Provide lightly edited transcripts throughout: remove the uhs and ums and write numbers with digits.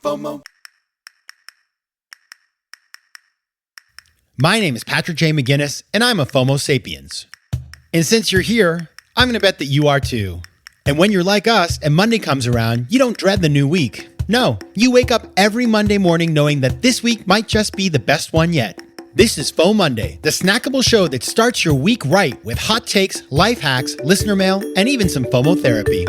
FOMO. My name is Patrick J. McGinnis, and I'm a FOMO Sapiens. And since you're here, I'm going to bet that you are too. And when you're like us and Monday comes around, you don't dread the new week. No, you wake up every Monday morning knowing that this week might just be the best one yet. This is FOMOnday, the snackable show that starts your week right with hot takes, life hacks, listener mail, and even some FOMO therapy.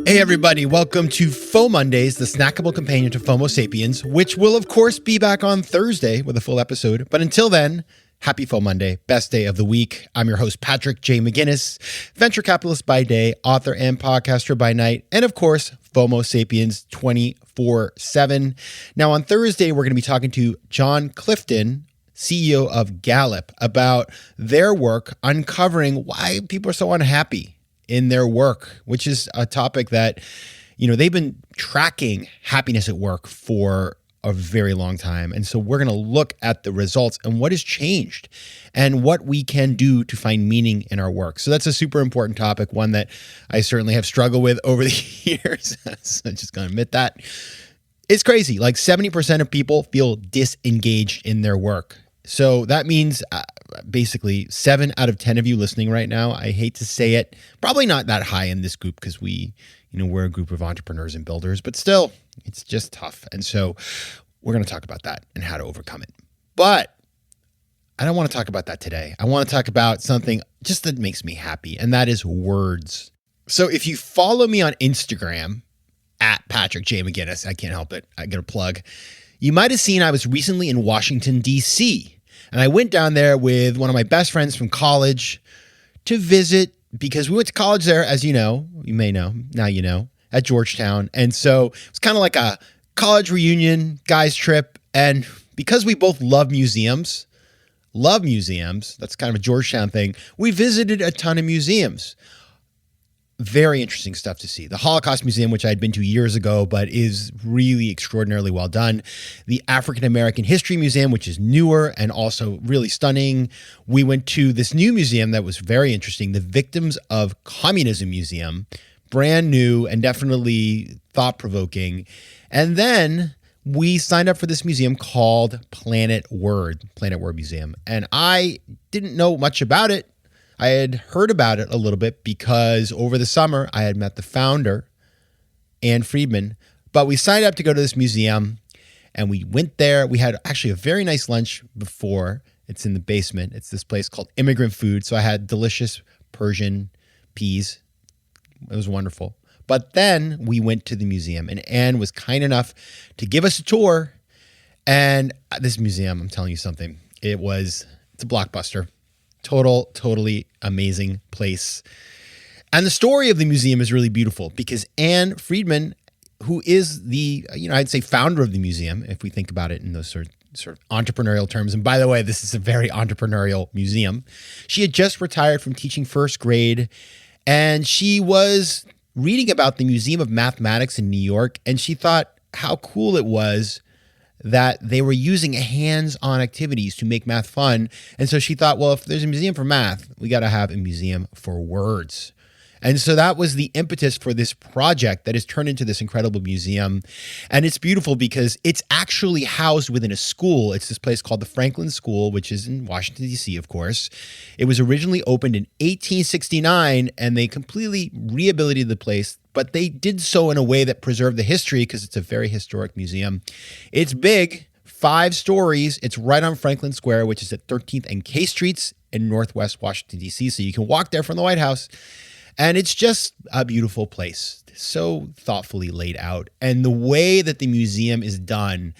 Hey everybody, welcome to FOMOndays, the snackable companion to FOMO Sapiens, which will of course be back on Thursday with a full episode. But until then, happy FOMOnday, best day of the week. I'm your host, Patrick J. McGinnis, venture capitalist by day, author and podcaster by night, and of course, FOMO Sapiens 24/7. Now on Thursday, we're going to be talking to John Clifton, CEO of Gallup, about their work uncovering why people are so unhappy in their work, which is a topic that, they've been tracking happiness at work for a very long time. And so we're going to look at the results and what has changed and what we can do to find meaning in our work. So that's a super important topic, one that I certainly have struggled with over the years. So I'm just going to admit that. It's crazy. Like 70% of people feel disengaged in their work. So that means basically 7 out of 10 of you listening right now, I hate to say it, probably not that high in this group because we're a group of entrepreneurs and builders, but still, it's just tough. And so we're going to talk about that and how to overcome it. But I don't want to talk about that today. I want to talk about something just that makes me happy, and that is words. So if you follow me on Instagram, at Patrick J. McGinnis, I can't help it, I get a plug, you might have seen I was recently in Washington, D.C., and I went down there with one of my best friends from college to visit because we went to college there, as you may know, now you know, at Georgetown. And so it's kind of like a college reunion, guys trip. And because we both love museums, that's kind of a Georgetown thing, we visited a ton of museums. Very interesting stuff to see. The Holocaust Museum, which I had been to years ago, but is really extraordinarily well done. The African American History Museum, which is newer and also really stunning. We went to this new museum that was very interesting, the Victims of Communism Museum, brand new and definitely thought-provoking. And then we signed up for this museum called Planet Word Museum. And I didn't know much about it. I had heard about it a little bit because over the summer I had met the founder, Ann Friedman, but we signed up to go to this museum and we went there. We had actually a very nice lunch before. It's in the basement. It's this place called Immigrant Food. So I had delicious Persian peas. It was wonderful. But then we went to the museum and Ann was kind enough to give us a tour. And this museum, I'm telling you something, it's a blockbuster. Totally amazing place. And the story of the museum is really beautiful because Ann Friedman, who is the, I'd say founder of the museum, if we think about it in those sort of entrepreneurial terms. And by the way, this is a very entrepreneurial museum. She had just retired from teaching first grade and she was reading about the Museum of Mathematics in New York. And she thought how cool it was that they were using hands-on activities to make math fun. And so she thought, well, if there's a museum for math, we got to have a museum for words. And so that was the impetus for this project that has turned into this incredible museum. And it's beautiful because it's actually housed within a school. It's this place called the Franklin School, which is in Washington, D.C., of course. It was originally opened in 1869, and they completely rehabilitated the place, but they did so in a way that preserved the history because it's a very historic museum. It's big, 5 stories. It's right on Franklin Square, which is at 13th and K Streets in Northwest Washington, D.C., so you can walk there from the White House. And it's just a beautiful place, so thoughtfully laid out. And the way that the museum is done,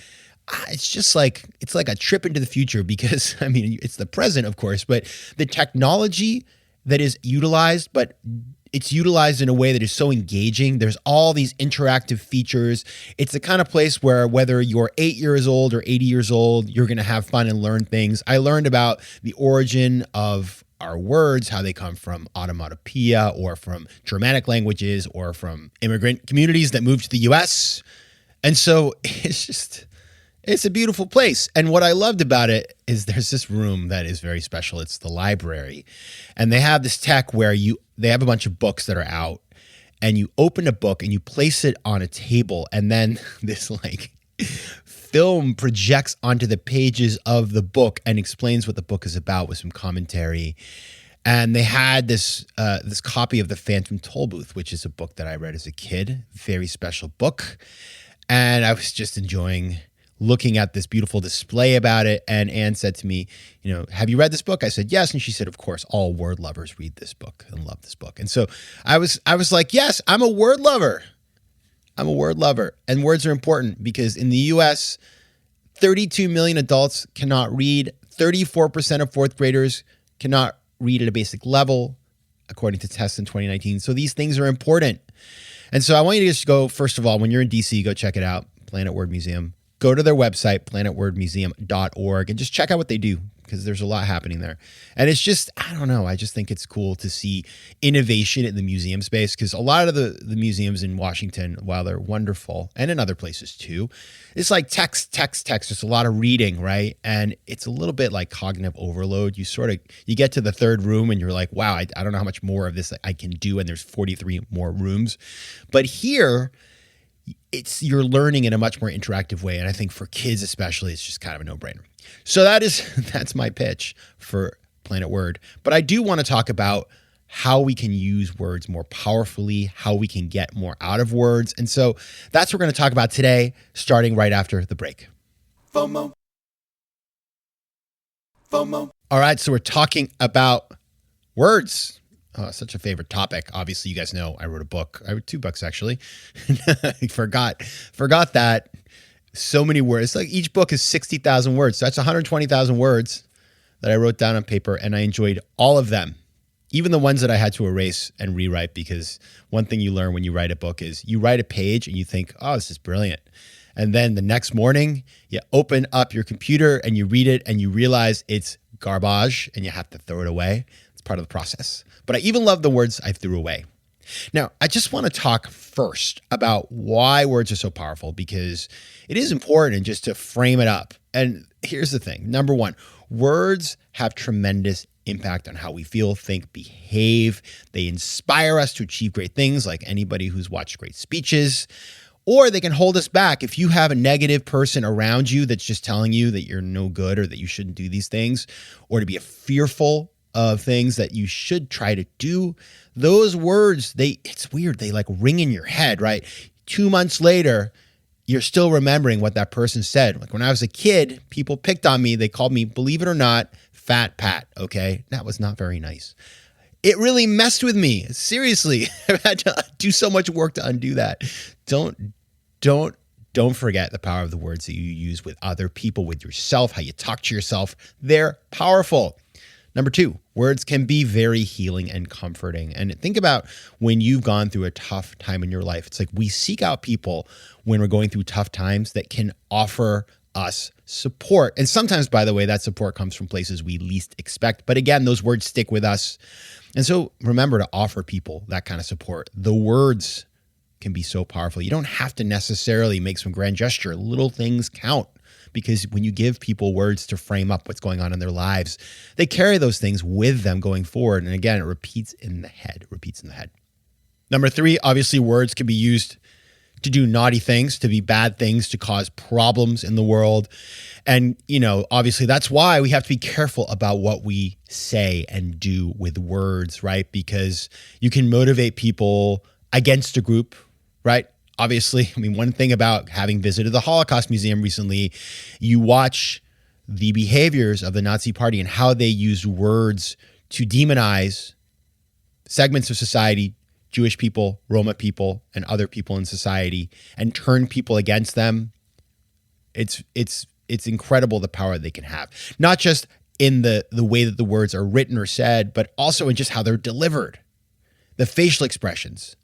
it's like a trip into the future because, it's the present, of course, but the technology that is utilized, but it's utilized in a way that is so engaging. There's all these interactive features. It's the kind of place where whether you're 8 years old or 80 years old, you're going to have fun and learn things. I learned about the origin of our words, how they come from onomatopoeia or from Germanic languages or from immigrant communities that moved to the US. And so it's It's a beautiful place. And what I loved about it is there's this room that is very special. It's the library. And they have this tech where they have a bunch of books that are out, and you open a book and you place it on a table, and then this like film projects onto the pages of the book and explains what the book is about with some commentary. And they had this copy of The Phantom Tollbooth, which is a book that I read as a kid, very special book. And I was just enjoying looking at this beautiful display about it. And Anne said to me, have you read this book? I said, yes. And she said, of course, all word lovers read this book and love this book. And so I was like, yes, I'm a word lover. I'm a word lover. And words are important because in the US, 32 million adults cannot read. 34% of fourth graders cannot read at a basic level, according to tests in 2019. So these things are important. And so I want you to just go, first of all, when you're in DC, go check it out, Planet Word Museum. Go to their website, planetwordmuseum.org, and just check out what they do, because there's a lot happening there. And it's just, I don't know, I just think it's cool to see innovation in the museum space, because a lot of the museums in Washington, while they're wonderful, and in other places too, it's like text. There's a lot of reading, right? And it's a little bit like cognitive overload. You get to the third room and you're like, wow, I don't know how much more of this I can do, and there's 43 more rooms. But here, you're learning in a much more interactive way. And I think for kids especially, it's just kind of a no-brainer. So that's my pitch for Planet Word. But I do want to talk about how we can use words more powerfully, how we can get more out of words. And so that's what we're going to talk about today, starting right after the break. FOMO. All right, so we're talking about words. Oh, such a favorite topic. Obviously, you guys know I wrote a book. I wrote 2 books, actually. I forgot that. So many words. Like each book is 60,000 words. So that's 120,000 words that I wrote down on paper, and I enjoyed all of them, even the ones that I had to erase and rewrite, because one thing you learn when you write a book is you write a page and you think, oh, this is brilliant. And then the next morning, you open up your computer and you read it and you realize it's garbage and you have to throw it away. It's part of the process. But I even love the words I threw away. Now, I just want to talk first about why words are so powerful, because it is important just to frame it up. And here's the thing. Number one, words have tremendous impact on how we feel, think, behave. They inspire us to achieve great things, like anybody who's watched great speeches, or they can hold us back. If you have a negative person around you that's just telling you that you're no good or that you shouldn't do these things, or to be fearful of things that you should try to do, those words, it's weird. They like ring in your head, right? 2 months later, you're still remembering what that person said. Like when I was a kid, people picked on me. They called me, believe it or not, Fat Pat. Okay. That was not very nice. It really messed with me. Seriously. I've had to do so much work to undo that. Don't forget the power of the words that you use with other people, with yourself, how you talk to yourself. They're powerful. Number 2, words can be very healing and comforting. And think about when you've gone through a tough time in your life. It's like we seek out people when we're going through tough times that can offer us support. And sometimes, by the way, that support comes from places we least expect. But again, those words stick with us. And so remember to offer people that kind of support. The words can be so powerful. You don't have to necessarily make some grand gesture. Little things count. Because when you give people words to frame up what's going on in their lives, they carry those things with them going forward. And again, it repeats in the head. Number 3, obviously words can be used to do naughty things, to be bad things, to cause problems in the world. And, obviously that's why we have to be careful about what we say and do with words, right? Because you can motivate people against a group, right? Obviously, one thing about having visited the Holocaust Museum recently, you watch the behaviors of the Nazi Party and how they used words to demonize segments of society, Jewish people, Roma people, and other people in society, and turn people against them. It's incredible the power they can have, not just in the way that the words are written or said, but also in just how they're delivered, the facial expressions,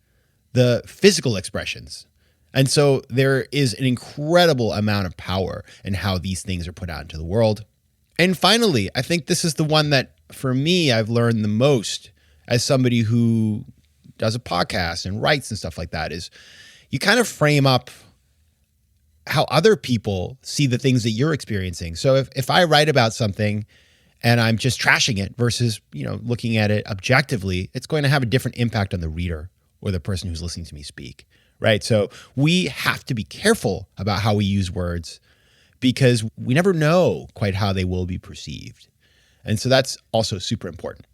the physical expressions. And so there is an incredible amount of power in how these things are put out into the world. And finally, I think this is the one that for me, I've learned the most as somebody who does a podcast and writes and stuff like that, is you kind of frame up how other people see the things that you're experiencing. So if I write about something and I'm just trashing it versus, looking at it objectively, it's going to have a different impact on the reader or the person who's listening to me speak, right? So we have to be careful about how we use words because we never know quite how they will be perceived. And so that's also super important.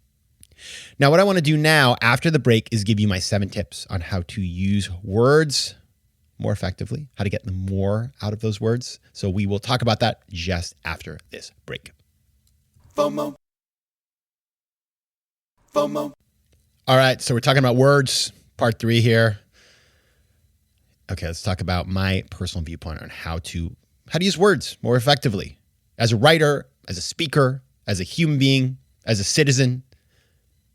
Now, what I want to do now after the break is give you my 7 tips on how to use words more effectively, how to get the more out of those words. So we will talk about that just after this break. FOMO. FOMO. All right, so we're talking about words, part 3 here. Okay, let's talk about my personal viewpoint on how to use words more effectively. As a writer, as a speaker, as a human being, as a citizen.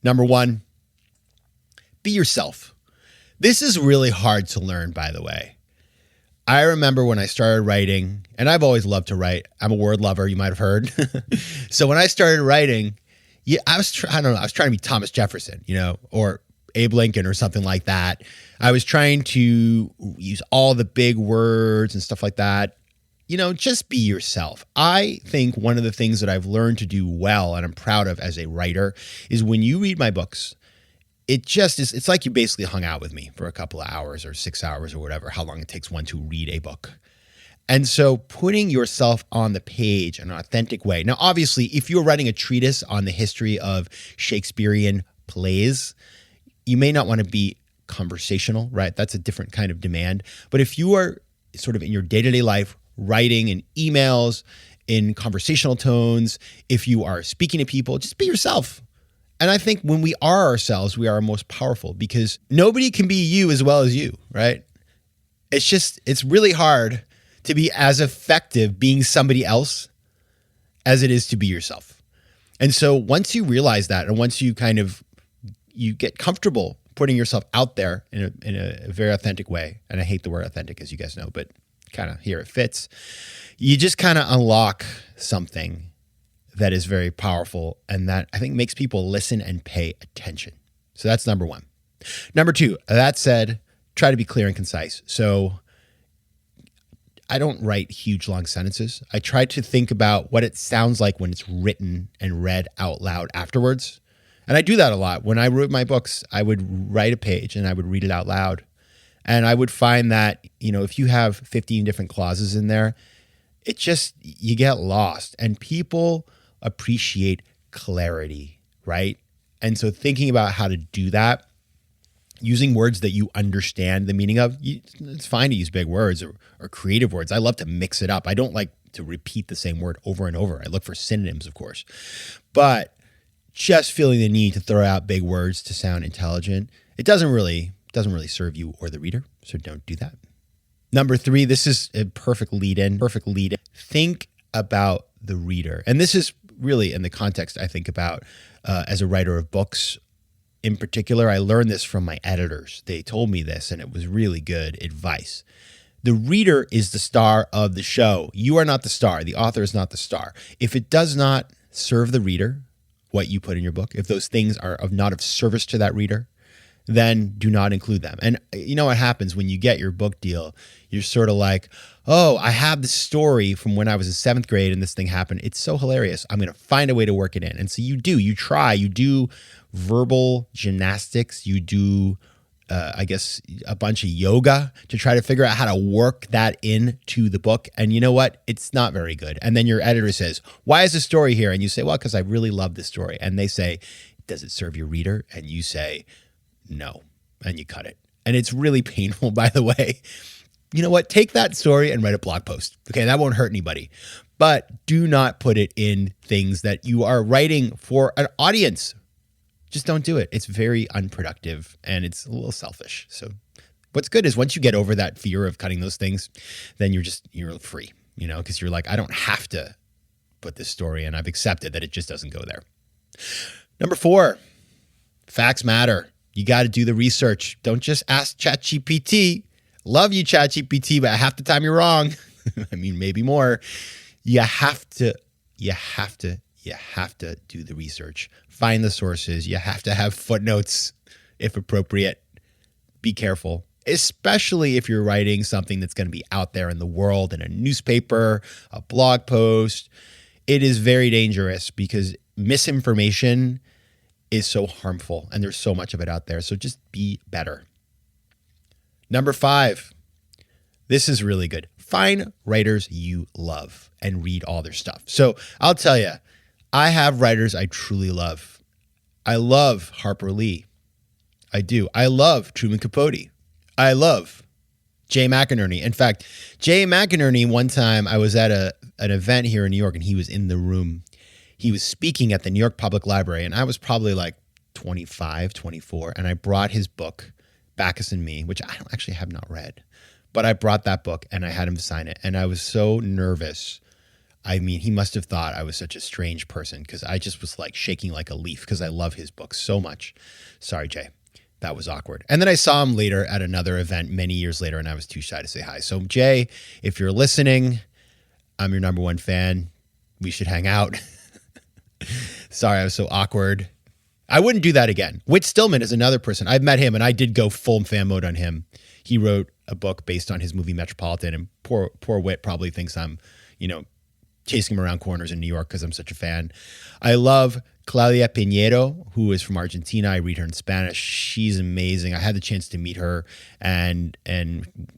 Number 1, be yourself. This is really hard to learn, by the way. I remember when I started writing, and I've always loved to write. I'm a word lover, you might have heard. So when I started writing, I was trying to be Thomas Jefferson, or Abe Lincoln or something like that. I was trying to use all the big words and stuff like that. Just be yourself. I think one of the things that I've learned to do well and I'm proud of as a writer is when you read my books, it's like you basically hung out with me for a couple of hours or 6 hours or whatever, how long it takes one to read a book. And so putting yourself on the page in an authentic way. Now, obviously, if you're writing a treatise on the history of Shakespearean plays, you may not want to be conversational, right? That's a different kind of demand. But if you are sort of in your day-to-day life, writing in emails, in conversational tones, if you are speaking to people, just be yourself. And I think when we are ourselves, we are most powerful because nobody can be you as well as you, right? It's really hard to be as effective being somebody else as it is to be yourself. And so once you realize that, and once you you get comfortable putting yourself out there in a very authentic way, and I hate the word authentic, as you guys know, but kind of here it fits, you just kind of unlock something that is very powerful and that I think makes people listen and pay attention. So that's number 1. Number 2, that said, try to be clear and concise. So I don't write huge long sentences. I try to think about what it sounds like when it's written and read out loud afterwards. And I do that a lot. When I wrote my books, I would write a page and I would read it out loud. And I would find that, if you have 15 different clauses in there, you get lost. And people appreciate clarity, right? And so thinking about how to do that, using words that you understand the meaning of, it's fine to use big words or creative words. I love to mix it up. I don't like to repeat the same word over and over. I look for synonyms, of course. But just feeling the need to throw out big words to sound intelligent, it doesn't really serve you or the reader, so don't do that. Number 3, this is a perfect lead-in. Think about the reader. And this is really in the context I think about as a writer of books. In particular, I learned this from my editors. They told me this, and it was really good advice. The reader is the star of the show. You are not the star. The author is not the star. If it does not serve the reader, what you put in your book, if those things are not of service to that reader, then do not include them. And you know what happens when you get your book deal? You're sort of like, oh, I have this story from when I was in 7th grade and this thing happened. It's so hilarious. I'm going to find a way to work it in. And so you do verbal gymnastics. You do, a bunch of yoga to try to figure out how to work that into the book. And you know what? It's not very good. And then your editor says, why is this story here? And you say, well, because I really love this story. And they say, does it serve your reader? And you say, no, and you cut it. And it's really painful, by the way. You know what? Take that story and write a blog post. Okay, that won't hurt anybody. But do not put it in things that you are writing for an audience. Just don't do it. It's very unproductive and it's a little selfish. So what's good is once you get over that fear of cutting those things, then you're free, because you're like, I don't have to put this story in. I've accepted that it just doesn't go there. Number 4, facts matter. You got to do the research. Don't just ask ChatGPT. Love you, ChatGPT, but half the time you're wrong. I mean, maybe more. You have to do the research. Find the sources. You have to have footnotes if appropriate. Be careful. especially if you're writing something that's going to be out there in the world in a newspaper, a blog post. It is very dangerous because misinformation is so harmful and there's so much of it out there. So just be better. Number 5, this is really good. Find writers you love and read all their stuff. So I'll tell you, I have writers I truly love. I love Harper Lee. I do. I love Truman Capote. I love Jay McInerney. In fact, Jay McInerney, one time I was at an event here in New York and he was in the room. He was speaking at the New York Public Library and I was probably like 25, 24. And I brought his book, Bacchus and Me, which I actually have not read. But I brought that book and I had him sign it. And I was so nervous. I mean, he must have thought I was such a strange person because I just was like shaking like a leaf because I love his book so much. Sorry, Jay. That was awkward. And then I saw him later at another event many years later and I was too shy to say hi. So Jay, if you're listening, I'm your number one fan. We should hang out. Sorry, I was so awkward. I wouldn't do that again. Whit Stillman is another person. I've met him and I did go full fan mode on him. He wrote a book based on his movie Metropolitan and poor Whit probably thinks I'm, chasing him around corners in New York because I'm such a fan. I love Claudia Piñeiro, who is from Argentina. I read her in Spanish. She's amazing. I had the chance to meet her and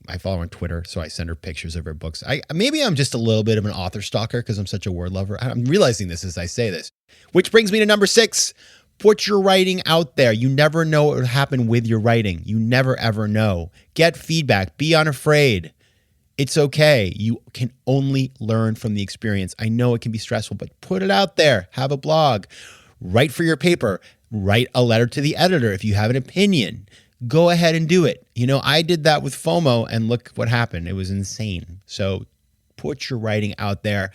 I follow her on Twitter, so I send her pictures of her books. Maybe I'm just a little bit of an author stalker because I'm such a word lover. I'm realizing this as I say this, which brings me to number 6. Put your writing out there. You never know what will happen with your writing. You never, ever know. Get feedback. Be unafraid. It's okay. You can only learn from the experience. I know it can be stressful, but put it out there. Have a blog. Write for your paper. Write a letter to the editor if you have an opinion. Go ahead and do it. I did that with FOMO and look what happened. It was insane. So put your writing out there.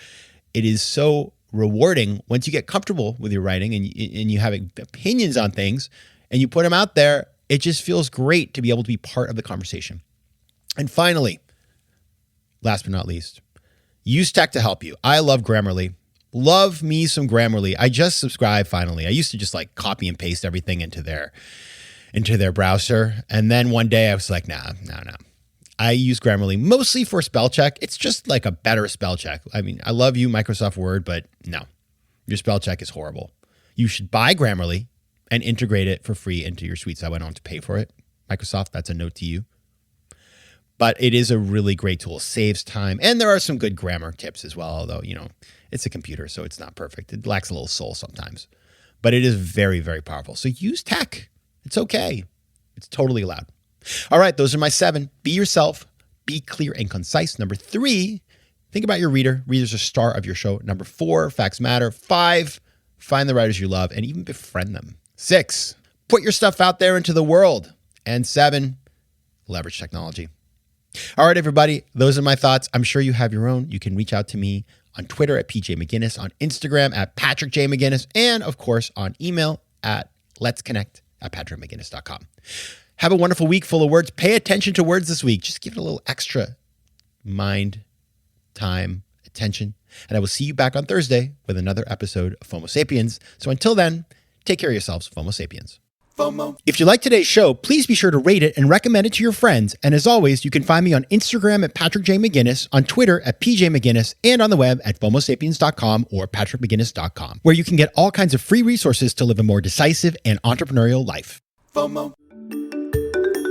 It is so rewarding once you get comfortable with your writing and you have opinions on things and you put them out there. It just feels great to be able to be part of the conversation. And finally, last but not least, use tech to help you. I love Grammarly. Love me some Grammarly. I just subscribed finally. I used to just like copy and paste everything into their browser. And then one day I was like, no. I use Grammarly mostly for spell check. It's just like a better spell check. I mean, I love you, Microsoft Word, but no, your spell check is horrible. You should buy Grammarly and integrate it for free into your suite. So I went on to pay for it. Microsoft, that's a note to you. But it is a really great tool. Saves time. And there are some good grammar tips as well, although, it's a computer, so it's not perfect. It lacks a little soul sometimes. But it is very, very powerful. So use tech. It's okay. It's totally allowed. All right, those are my 7. Be yourself. Be clear and concise. Number 3, think about your reader. Readers are star of your show. Number 4, facts matter. 5, find the writers you love and even befriend them. 6, put your stuff out there into the world. And 7, leverage technology. All right, everybody, those are my thoughts. I'm sure you have your own. You can reach out to me on Twitter at PJ McGinnis, on Instagram at Patrick J. McGinnis, and of course on email at letsconnect@patrickmcginnis.com. Have a wonderful week full of words. Pay attention to words this week. Just give it a little extra mind, time, attention. And I will see you back on Thursday with another episode of FOMO Sapiens. So until then, take care of yourselves, FOMO Sapiens. FOMO. If you like today's show, please be sure to rate it and recommend it to your friends. And as always, you can find me on Instagram at Patrick J. McGinnis, on Twitter at PJ McGinnis, and on the web at FOMOSapiens.com or PatrickMcGinnis.com, where you can get all kinds of free resources to live a more decisive and entrepreneurial life. FOMO.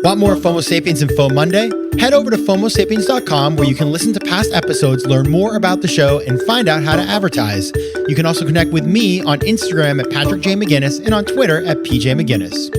Want more FOMO Sapiens and FOMOnday? Head over to FOMOSapiens.com where you can listen to past episodes, learn more about the show, and find out how to advertise. You can also connect with me on Instagram at Patrick J. McGinnis and on Twitter at PJ McGinnis.